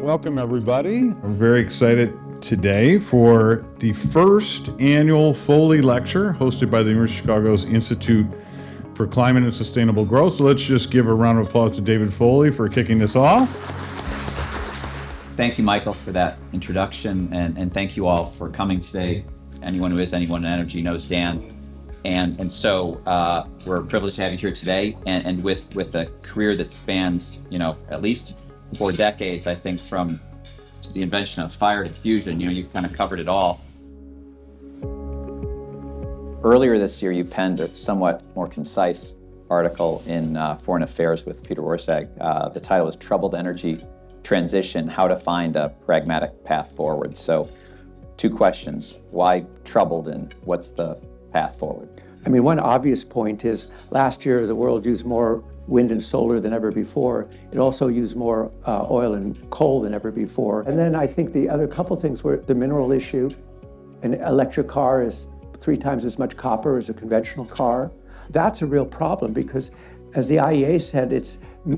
welcome everybody. I'm very excited today for the first annual Foley Lecture hosted by the University of Chicago's Institute for Climate and Sustainable Growth. So let's just give a round of applause to David Foley for kicking this off. Thank you, Michael, for that introduction, and thank you all for coming today. Anyone who is anyone in energy knows Dan. And so we're privileged to have you here today, and with a career that spans, at least 4 decades, I think, from the invention of fire to fusion. You've kind of covered it all. Earlier this year, you penned a somewhat more concise article in Foreign Affairs with Peter Orszag. The title is Troubled Energy Transition, How to Find a Pragmatic Path Forward. So 2 questions. Why troubled, and what's the path forward? One obvious point is last year the world used more wind and solar than ever before. It also used more oil and coal than ever before. And then I think the other couple things were the mineral issue. An electric car is 3 times as much copper as a conventional car. That's a real problem because, as the IEA said,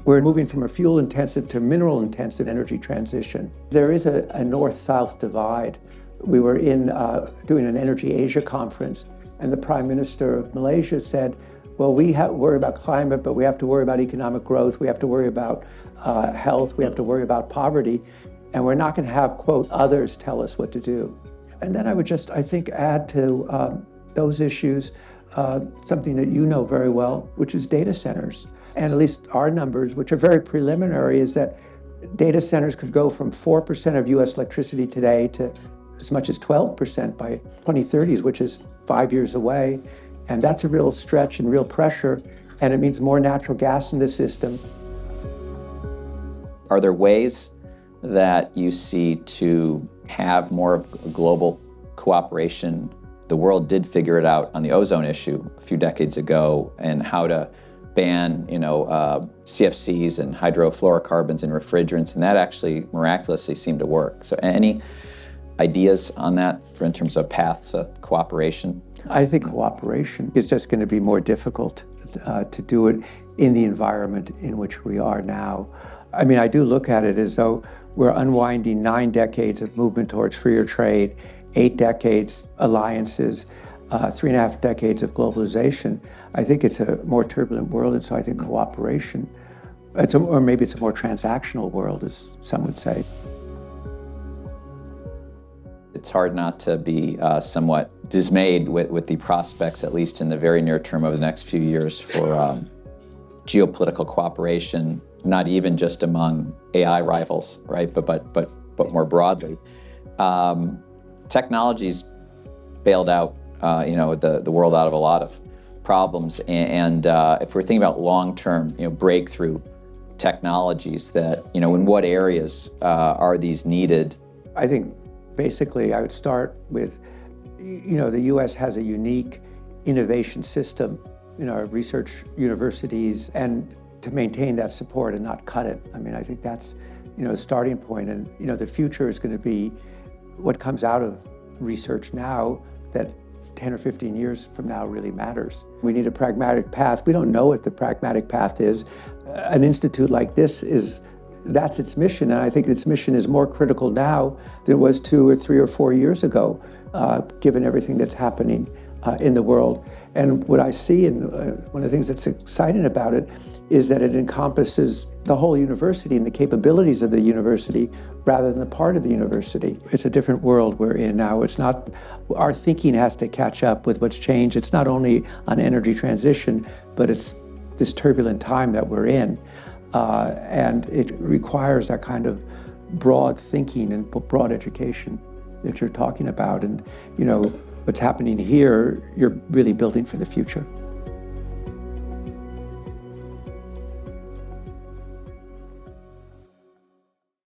we're moving from a fuel-intensive to mineral-intensive energy transition. There is a north-south divide. We were doing an Energy Asia conference, and the Prime Minister of Malaysia said, well, we worry about climate, but we have to worry about economic growth, we have to worry about health, we have to worry about poverty, and we're not going to have, quote, others tell us what to do. And then I would just, I think, add to those issues something that you know very well, which is data centers. And at least our numbers, which are very preliminary, is that data centers could go from 4% of US electricity today to as much as 12% by 2030s, which is 5 years away. And that's a real stretch and real pressure, and it means more natural gas in the system. Are there ways that you see to have more of global cooperation? The world did figure it out on the ozone issue a few decades ago, and how to ban, CFCs and hydrofluorocarbons and refrigerants, and that actually miraculously seemed to work. So any ideas on that in terms of paths of cooperation? I think cooperation is just going to be more difficult to do it in the environment in which we are now. I do look at it as though we're unwinding 9 decades of movement towards freer trade, 8 decades alliances, 3.5 decades of globalization. I think it's a more turbulent world, and so I think cooperation, or maybe it's a more transactional world, as some would say. It's hard not to be somewhat dismayed with the prospects, at least in the very near term over the next few years, for geopolitical cooperation, not even just among AI rivals, right? But more broadly. Technology's bailed out, the world out of a lot of problems, and if we're thinking about long-term, breakthrough technologies, that in what areas are these needed? I think basically I would start with, the U.S. has a unique innovation system in our research universities, and to maintain that support and not cut it. I think that's, a starting point. And, the future is going to be what comes out of research now that 10 or 15 years from now really matters. We need a pragmatic path. We don't know what the pragmatic path is. An institute like this that's its mission, and I think its mission is more critical now than it was 2 or 3 or 4 years ago, given everything that's happening in the world. And what I see, and one of the things that's exciting about it, is that it encompasses the whole university and the capabilities of the university rather than the part of the university. It's a different world we're in now. It's not, our thinking has to catch up with what's changed. It's not only on energy transition, but it's this turbulent time that we're in. And it requires that kind of broad thinking and broad education that you're talking about. And, what's happening here, you're really building for the future.